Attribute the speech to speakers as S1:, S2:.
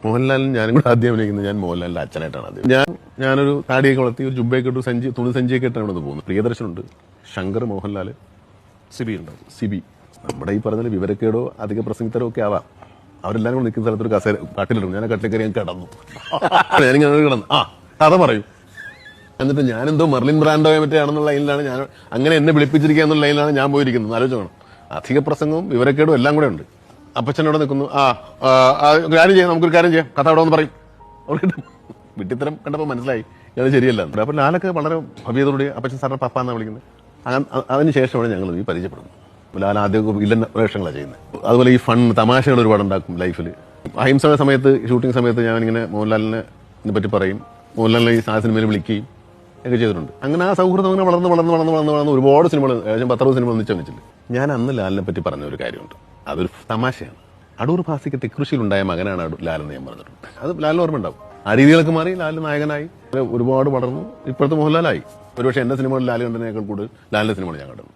S1: മോഹൻലാലിന് ഞാനും കൂടെ ആദ്യം അഭിനയിക്കുന്നത് ഞാൻ മോഹൻലാലിന്റെ അച്ഛനായിട്ടാണ് ആദ്യം. ഞാനൊരു താടിയൊക്കെ വളർത്തി ഒരു ജുബയൊക്കെ ഇട്ടു തുണി സഞ്ചിയൊക്കെ ഇട്ടാണ് ഇവിടെ പോകുന്നത്. പ്രിയദർശനുണ്ട്, ശങ്കർ, മോഹൻലാൽ, സിബി ഉണ്ട്. സിബി നമ്മുടെ ഈ പറഞ്ഞ വിവരക്കേടോ അധിക പ്രസംഗിത്തരോ ഒക്കെ ആവാം. അവരെല്ലാരും കൂടെ നിൽക്കുന്ന സ്ഥലത്ത് ഒരു കസേര കാട്ടിലിടും. ഞാൻ ആ കട്ടിലേക്കറി ഞാൻ കിടന്നു. ഞാനിങ്ങനെ കിടന്നു കഥ പറയും. എന്നിട്ട് ഞാനെന്തോ മെർലിൻ ബ്രാൻഡോ മറ്റാണെന്നുള്ള ലൈനിലാണ് ഞാൻ അങ്ങനെ എന്നെ വിളിപ്പിച്ചിരിക്കുക എന്നുള്ള ലൈനിലാണ് ഞാൻ പോയിരിക്കുന്നത്. ആലോചിക്കണം, അധിക പ്രസംഗവും വിവരക്കേടും എല്ലാം കൂടെ ഉണ്ട്. അപ്പച്ചനോട് നിൽക്കുന്നു. കാര്യം ചെയ്യാം, നമുക്കൊരു കാര്യം ചെയ്യാം, കഥ അവിടെ ഒന്ന് പറയും. അവർക്ക് വിട്ടിത്തരം കണ്ടപ്പോൾ മനസ്സിലായി അത് ശരിയല്ല. അപ്പൊ ലാലൊക്കെ വളരെ ഭവ്യതയോടെ അപ്പച്ചൻ സാറിനെ പപ്പ എന്നാണ് വിളിക്കുന്നത്. അതിനുശേഷമാണ് ഞങ്ങൾ ഈ പരിചയപ്പെടുന്നത്. ലാൽ ആദ്യമൊക്കെ വില്ലൻ വേഷങ്ങളാണ് ചെയ്യുന്നത്. അതുപോലെ ഈ ഫൺ തമാശകൾ ഒരുപാട് ഉണ്ടാക്കും ലൈഫിൽ. അഹിംസയുടെ സമയത്ത് ഷൂട്ടിംഗ് സമയത്ത് ഞാനിങ്ങനെ മോഹൻലാലിനെ പറ്റി പറയും. മോഹൻലാലിനെ ഈ സിനിമയിൽ വിളിക്കുകയും ഒക്കെ ചെയ്തിട്ടുണ്ട്. അങ്ങനെ ആ സൗഹൃദം അങ്ങനെ വളർന്ന് ഒരുപാട് സിനിമകൾ, ഏകദേശം 10-60 സിനിമകൾ ഒന്നിച്ചില്ല. ഞാൻ അന്ന് ലാലിനെ പറ്റി പറഞ്ഞ ഒരു കാര്യമുണ്ട്, അതൊരു തമാശയാണ്. അടൂർ ഭാസിക്ക് തെക്കൃഷിയിലുണ്ടായ മകനാണ് ലാലെന്ന് ഞാൻ പറഞ്ഞിട്ടുണ്ട്. അത് ലാലിന് ഓർമ്മ ഉണ്ടാവും. ആ രീതികളൊക്കെ മാറി ലാൽ നായകനായി ഒരുപാട് വളർന്നു. ഇപ്പോഴത്തെ മോഹൻലാലായി. ഒരുപക്ഷെ എന്റെ സിനിമകളിൽ ലാൽ കണ്ടതിനേക്കാൾ കൂടുതൽ ലാലിന്റെ സിനിമകൾ ഞാൻ കണ്ടു.